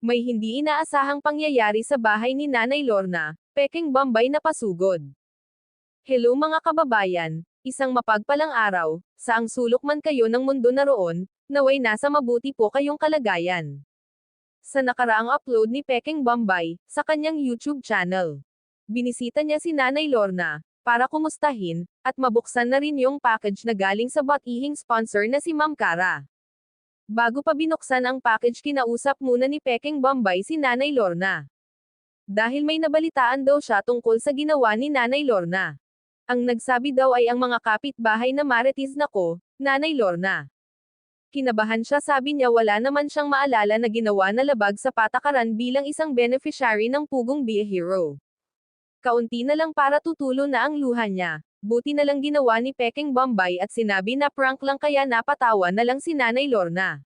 May hindi inaasahang pangyayari sa bahay ni Nanay Lorna, Peking Bombay na pasugod. Hello mga kababayan, isang mapagpalang araw, saang sulok man kayo ng mundo naroon, naway nasa mabuti po kayong kalagayan. Sa nakaraang upload ni Peking Bombay, sa kanyang YouTube channel, binisita niya si Nanay Lorna, para kumustahin, at mabuksan na rin yung package na galing sa butihing sponsor na si Ma'am Cara. Bago pa binuksan ang package, kinausap muna ni Peking Bombay si Nanay Lorna. Dahil may nabalitaan daw siya tungkol sa ginawa ni Nanay Lorna. Ang nagsabi daw ay ang mga kapitbahay na marites. Nako, Nanay Lorna. Kinabahan siya, sabi niya wala naman siyang maalala na ginawa na labag sa patakaran bilang isang beneficiary ng Pugong Be a Hero. Kaunti na lang para tutulo na ang luha niya. Buti na lang ginawa ni Peking Bombay at sinabi na prank lang, kaya napatawa na lang si Nanay Lorna.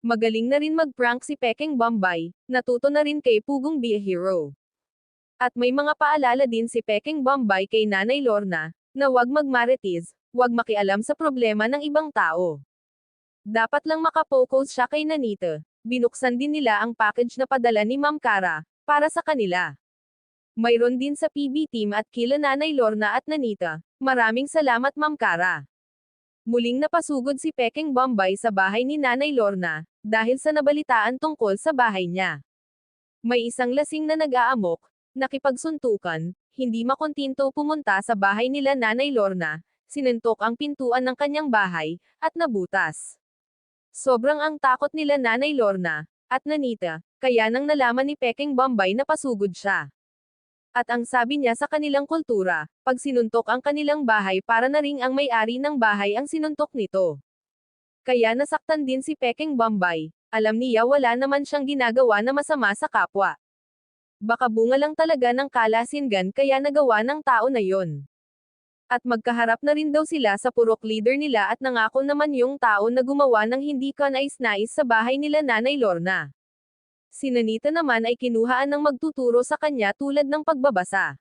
Magaling na rin mag-prank si Peking Bombay, natuto na rin kay Pugong Be a Hero. At may mga paalala din si Peking Bombay kay Nanay Lorna, na wag magmarites, wag makialam sa problema ng ibang tao. Dapat lang makapokus siya kay Nanita. Binuksan din nila ang package na padala ni Ma'am Cara, para sa kanila. Mayroon din sa PB team at kila Nanay Lorna at Nanita. Maraming salamat Ma'am Cara. Muling napasugod si Peking Bombay sa bahay ni Nanay Lorna, dahil sa nabalitaan tungkol sa bahay niya. May isang lasing na nag-aamok, nakipagsuntukan, hindi makontinto pumunta sa bahay nila Nanay Lorna, sinuntok ang pintuan ng kanyang bahay, at nabutas. Sobrang ang takot nila Nanay Lorna, at Nanita, kaya nang nalaman ni Peking Bombay na pasugod siya. At ang sabi niya sa kanilang kultura, pag sinuntok ang kanilang bahay para na ring ang may-ari ng bahay ang sinuntok nito. Kaya nasaktan din si Peking Bombay, alam niya wala naman siyang ginagawa na masama sa kapwa. Baka bunga lang talaga ng kalasingan kaya nagawa ng tao na yon. At magkaharap na rin daw sila sa purok leader nila at nangako naman yung tao na gumawa ng hindi kanais-nais sa bahay nila Nanay Lorna. Si Nanita naman ay kinuhaan ng magtuturo sa kanya tulad ng pagbabasa.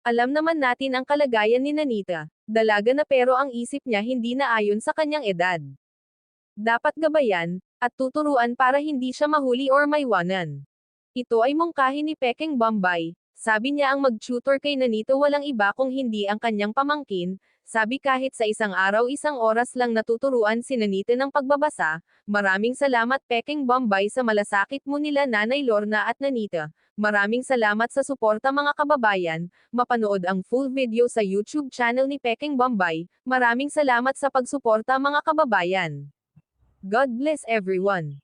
Alam naman natin ang kalagayan ni Nanita, dalaga na pero ang isip niya hindi na ayon sa kanyang edad. Dapat gabayan, at tuturuan para hindi siya mahuli or maiwanan. Ito ay mungkahi ni Peking Bombay, sabi niya ang mag-tutor kay Nanita walang iba kung hindi ang kanyang pamangkin, sabi kahit sa isang araw 1 oras lang natuturuan si Nanita ng pagbabasa. Maraming salamat Peking Bombay sa malasakit mo nila Nanay Lorna at Nanita. Maraming salamat sa suporta mga kababayan, mapanood ang full video sa YouTube channel ni Peking Bombay. Maraming salamat sa pagsuporta mga kababayan. God bless everyone.